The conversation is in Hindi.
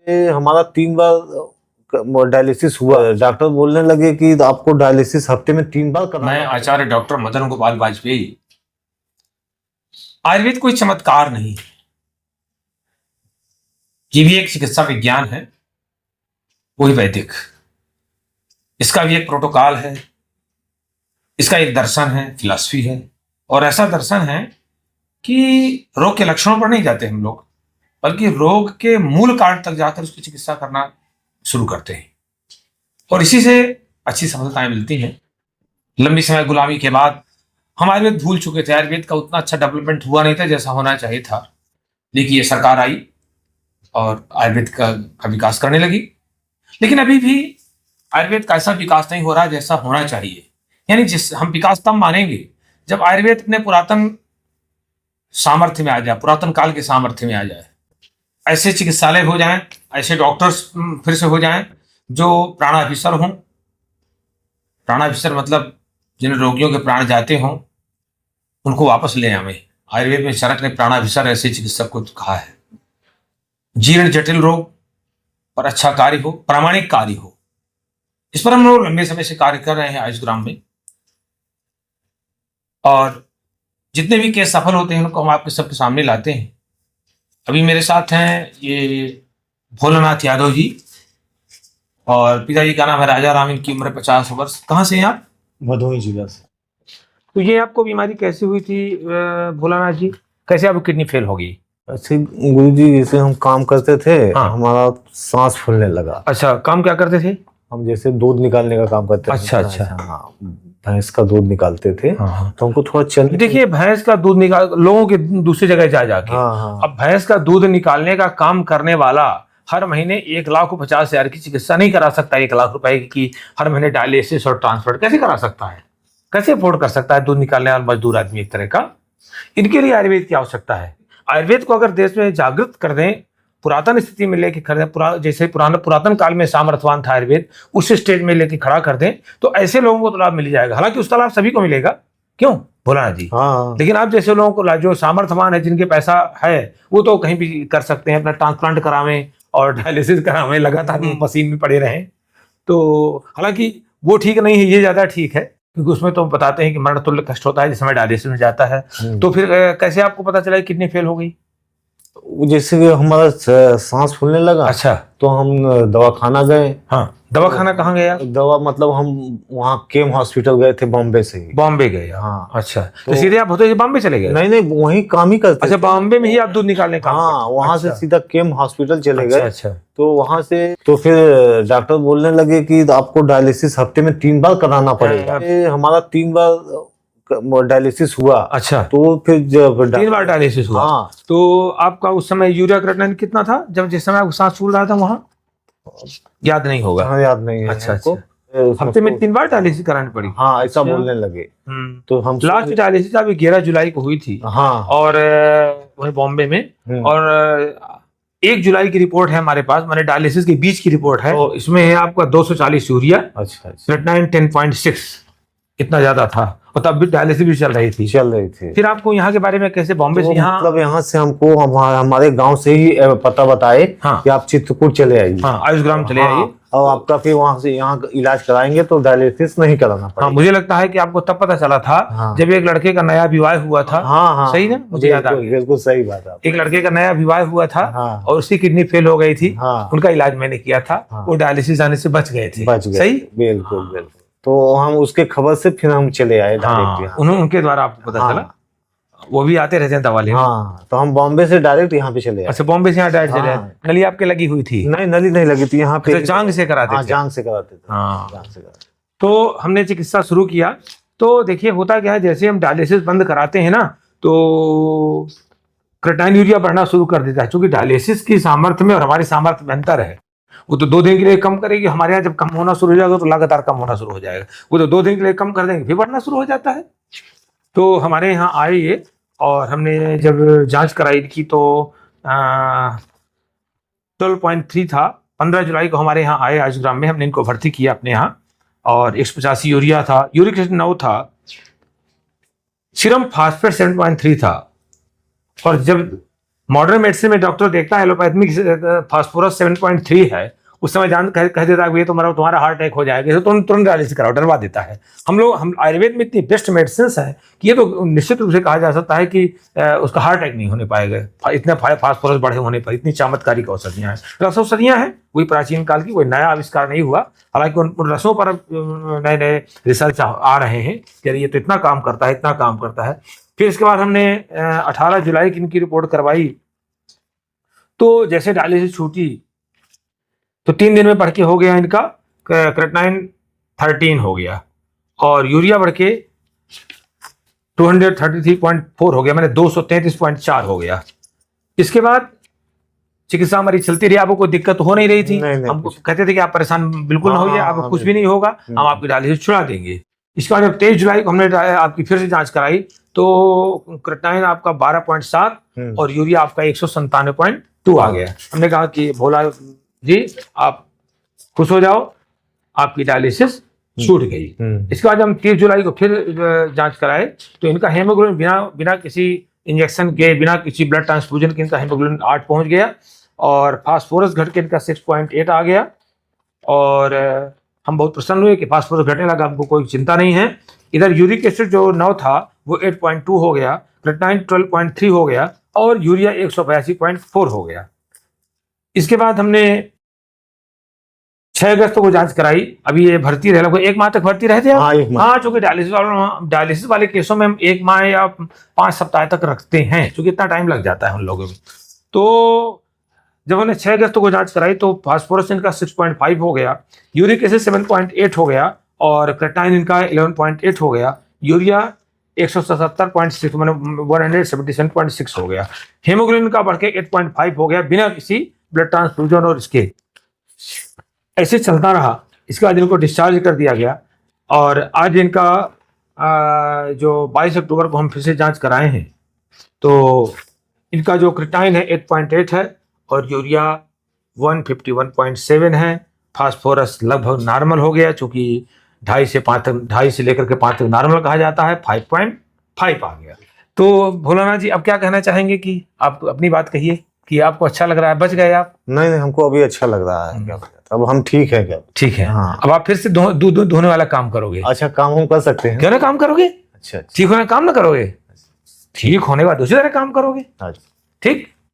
हमारा 3 बार डायलिसिस हुआ। डॉक्टर बोलने लगे कि आपको डायलिसिस हफ्ते में 3 बार करना। मैं आचार्य डॉक्टर मदन गोपाल वाजपेयी। आयुर्वेद कोई चमत्कार नहीं है, ये भी एक चिकित्सा विज्ञान है, वही वैदिक। इसका भी एक प्रोटोकॉल है, इसका एक दर्शन है, फिलॉसफी है। और ऐसा दर्शन है कि रोग के लक्षणों पर नहीं जाते हम लोग, बल्कि रोग के मूल कारण तक जाकर उसकी चिकित्सा करना शुरू करते हैं। और इसी से अच्छी सफलताएं मिलती हैं। लंबी समय गुलामी के बाद हम आयुर्वेद भूल चुके थे, आयुर्वेद का उतना अच्छा डेवलपमेंट हुआ नहीं था जैसा होना चाहिए था। लेकिन ये सरकार आई और आयुर्वेद का विकास करने लगी। लेकिन अभी भी आयुर्वेद का ऐसा विकास नहीं हो रहा जैसा होना चाहिए। यानी हम विकास तब मानेंगे जब आयुर्वेद अपने पुरातन सामर्थ्य में आ जाए, पुरातन काल के सामर्थ्य में आ जाए। ऐसे चिकित्सालय हो जाएं, ऐसे डॉक्टर्स फिर से हो जाएं जो प्राणाभिसर हों। प्राणाभिसर मतलब जिन रोगियों के प्राण जाते हों उनको वापस ले आवे। आयुर्वेद में चरक ने प्राणाभिसर ऐसे चिकित्सक को कहा है। जीर्ण जटिल रोग पर अच्छा कार्य हो, प्रामाणिक कार्य हो, इस पर हम लोग लंबे समय से कार्य कर रहे हैं आयुष्ग्राम में। और जितने भी केस सफल होते हैं उनको हम आपके सबके सामने लाते हैं। अभी मेरे साथ हैं ये भोलानाथ यादव जी, और पिताजी का नाम है राजा राम, इनकी उम्र 50 वर्ष। कहाँ से हैं आप? भदोही जिला से। तो ये आपको बीमारी कैसे हुई थी भोलानाथ जी? कैसे आपकी किडनी फेल हो गई? अच्छे गुरु जी, जैसे हम काम करते थे, हाँ। हमारा सांस फूलने लगा। अच्छा, काम क्या करते थे? हम जैसे दूध निकालने का काम करते थे। अच्छा। हाँ, भैंस का दूध निकालते थे। हाँ। तो हमको थोड़ा चल, देखिए भैंस का दूध निकाल लोगों के दूसरी जगह जा जाके। हाँ। अब भैंस का दूध निकालने का काम करने वाला हर महीने 1,50,000 की चिकित्सा नहीं करा सकता। 1,00,000 रुपए की हर महीने डायलिसिस और ट्रांसप्लांट कैसे करा सकता है? कैसे अफोर्ड कर सकता है दूध निकालने वाला मजदूर आदमी एक तरह का? इनके लिए आयुर्वेद की आवश्यकता है। आयुर्वेद को अगर देश में जागृत कर दें, पुरातन स्थिति में लेके खड़े, जैसे पुरातन काल में सामर्थ्यवान था आयुर्वेद, उस स्टेज में लेके खड़ा कर दें तो ऐसे लोगों को तो लाभ मिल जाएगा। हालांकि उसका लाभ सभी को मिलेगा, क्यों भोलानाथ जी? हाँ। लेकिन आप जैसे लोगों को जो सामर्थ्यवान है, जिनके पैसा है, वो तो कहीं भी कर सकते हैं, अपना ट्रांसप्लांट करावें और डायलिसिस करावें, लगातार मशीन में पड़े रहें। तो हालांकि वो ठीक नहीं है, ये ज्यादा ठीक है, क्योंकि उसमें तो बताते हैं कि मरण तुल्य कष्ट होता है जिस समय डायलिसिस में जाता है। तो फिर कैसे आपको पता चला कि किडनी फेल हो गई? जैसे कि हमारा सांस फूलने लगा। अच्छा। तो हम दवाखाना गए। हाँ, दवाखाना कहाँ गए आप? दवा मतलब हम वहाँ केम हॉस्पिटल गए थे, बॉम्बे से ही। बॉम्बे गए? हाँ। अच्छा, तो सीधे आप होते बॉम्बे चले गए? नहीं, वहीं काम ही करते। अच्छा, बॉम्बे में ही आप दूध निकालने का? हाँ, वहाँ से सीधा केम हॉस्पिटल चले गए। अच्छा। तो वहाँ से तो फिर डॉक्टर बोलने लगे कि आपको डायलिसिस हफ्ते में 3 बार कराना पड़ेगा। हमारा 3 बार डायलिसिस हुआ। अच्छा। तो फिर जब 3 बार डायलिसिस हुआ। हाँ। तो आपका उस समय यूरिया क्रिएटिनिन कितना था जब जिस समय सांस फूल रहा था? वहाँ याद नहीं होगा। हाँ, याद नहीं है। अच्छा। हफ्ते में 3 बार डायलिसिस करानी पड़ी? हाँ, ऐसा बोलने लगे। तो हम लास्ट डायलिसिस अभी 11 जुलाई को हुई थी। हाँ। और वही बॉम्बे में। और 1 जुलाई की रिपोर्ट है हमारे पास, माने डायलिसिस के बीच की रिपोर्ट है। तो इसमें है आपका 240 यूरिया। अच्छा। क्रिएटिनिन 10.6, इतना ज्यादा था। और तब भी डायलिसिस भी चल रही थी। फिर आपको यहाँ के बारे में कैसे बॉम्बे से यहाँ? मतलब यहाँ से हमको हमारे गांव से ही पता बताए कि आप चित्रकूट चले आइए। हाँ, आयुष्ग्राम चले आइए और आपका फिर वहाँ से यहाँ इलाज कराएंगे तो डायलिसिस नहीं कराना पड़ेगा। हाँ, मुझे लगता है कि आपको तब पता चला था जब एक लड़के का नया विवाह हुआ था। हाँ। सही ना? मुझे याद आ गया। बिल्कुल सही बात है। एक लड़के का नया विवाह हुआ था और उसकी किडनी फेल हो गई थी। उनका इलाज मैंने किया था। वो डायलिसिस आने से बच गए थे। सही? बिल्कुल। तो हम उसके खबर से फिर हम चले आए डायरेक्ट। उनके द्वारा आपको पता चला? वो भी आते रहते हैं दवा लेने। हाँ, तो हम बॉम्बे से डायरेक्ट यहाँ पे चले आए। अच्छा, बॉम्बे से यहाँ डायरेक्ट चले आए। नली आपके लगी हुई थी? नहीं, नली नहीं लगी थी यहाँ पे। जांग से कराते थे? जांग से कराते थे। हाँ। तो हमने चिकित्सा शुरू किया। तो देखिए होता क्या है, जैसे हम डायलिसिस बंद कराते हैं ना, तो क्रिएटिनिन यूरिया बढ़ना शुरू कर देता है। क्योंकि डायलिसिस की सामर्थ्य में और हमारी सामर्थ्य में अंतर है। वो तो 2 दिन के लिए कम करेगी, हमारे यहाँ जब कम होना शुरू हो जाएगा तो लगातार कम होना शुरू हो जाएगा। वो तो 2 दिन के लिए कम कर देंगे, फिर बढ़ना शुरू हो जाता है। तो हमारे यहाँ आए ये, और हमने जब जांच कराई की तो 12.3 था। 15 जुलाई को हमारे यहाँ आए आयुष्ग्राम में, हमने इनको भर्ती किया अपने यहाँ। और 185 यूरिया था, यूरिक एसिड 9 था, सीरम फास्फेट 7.3 था। और जब मॉडर्न मेडिसिन में डॉक्टर देखता है एलोपैथी में फास्फोरस 7.3 है, उस समय कह देता है कि ये तुम्हारा हार्ट अटैक हो जाएगा, तो तुरंत डायलिसिस कराओ, डरवा देता है। हम आयुर्वेद में इतनी बेस्ट मेडिसिन है कि ये तो निश्चित रूप से कहा जा सकता है कि उसका हार्ट अटैक नहीं होने पाएगा इतने फास्फोरस बढ़े होने पर। इतनी चमत्कारिक औषधियाँ हैं, रस औषधियाँ हैं, वही प्राचीन काल की, कोई नया आविष्कार नहीं हुआ। हालांकि उन रसों पर नए नए रिसर्च आ रहे हैं कि ये तो इतना काम करता है, इतना काम करता है। फिर इसके बाद हमने 18 जुलाई की इनकी रिपोर्ट करवाई, तो जैसे डायलिसिस छूटी तो 3 दिन में बढ़ के हो गया इनका क्रेटनाइन 13 हो गया, और यूरिया बढ़ के 233.4 हो गया, मैंने 233.4 हो गया। इसके बाद चिकित्सा हमारी चलती रही, आपको कोई दिक्कत हो नहीं रही थी। हम कहते थे कि आप परेशान बिल्कुल ना होइए, आपको कुछ भी नहीं होगा, हम आपकी डायलिसिस छुड़ा देंगे। इसके बाद जब 23 जुलाई को हमने आपकी फिर से जांच कराई तो क्रेटनाइन आपका 12.7 और यूरिया आपका 197.2 आ गया। हमने कहा कि भोला जी आप खुश हो जाओ, आपकी डायलिसिस छूट गई। इसके बाद हम 30 जुलाई को फिर जांच कराए तो इनका हेमोग्लोबिन बिना किसी इंजेक्शन के, बिना किसी ब्लड ट्रांसफ्यूजन के इनका हेमोग्लोबिन 8 पहुंच गया, और फास्फोरस घट के इनका 6.8 आ गया। और हम बहुत प्रसन्न हुए कि फास्फोरस घटने लगा, हमको कोई चिंता नहीं है। इधर यूरिक एसिड जो 9 था वो 8.2 हो गया, क्रेटनाइन 12.3 हो गया, और यूरिया 182.4 हो गया। इसके बाद हमने 6 अगस्त को जांच कराई। अभी ये भर्ती रहे, लगभग 1 माह तक भर्ती रहते हैं। हाँ, चूंकि डायलिसिस वाले केसों में हम 1 माह या 5 सप्ताह तक रखते हैं, क्योंकि इतना टाइम लग जाता है उन लोगों में। तो जब हमने 6 अगस्त को जांच कराई तो फास्फोरस इनका 6.5 हो गया, यूरिक एसिड 7.8 हो गया, और क्रेटनाइन इनका 11.8 हो गया, यूरिया 177.6 मैंने 177.6 हो गया। हेमोग्लोबिन का बढ़ के 8.5 हो गया बिना किसी ब्लड ट्रांसफ्यूजन, और इसके ऐसे चलता रहा। इसके बाद इनको डिस्चार्ज कर दिया गया, और आज इनका जो 22 अक्टूबर को हम फिर से जांच कराए हैं तो इनका जो क्रेटनाइन है 8.8 है, और यूरिया 151.7 है। फास्फोरस लगभग नॉर्मल हो गया, चूंकि 2.5 से लेकर के 5 तक नॉर्मल कहा जाता है, 5.5 आ गया। तो भोलानाथ जी अब क्या कहना चाहेंगे कि आप अपनी बात कहिए कि आपको अच्छा लग रहा है, बच गए आप? नहीं, हमको अभी अच्छा लग रहा है। क्या अब हम ठीक है क्या? ठीक है। हाँ। अब आप फिर से दूध धोने वाला काम करोगे? अच्छा, काम हम कर सकते हैं? क्यों ना काम करोगे? अच्छा, ठीक होने काम ना करोगे? ठीक होने के बाद दूसरी तरह काम करोगे। अच्छा, ठीक।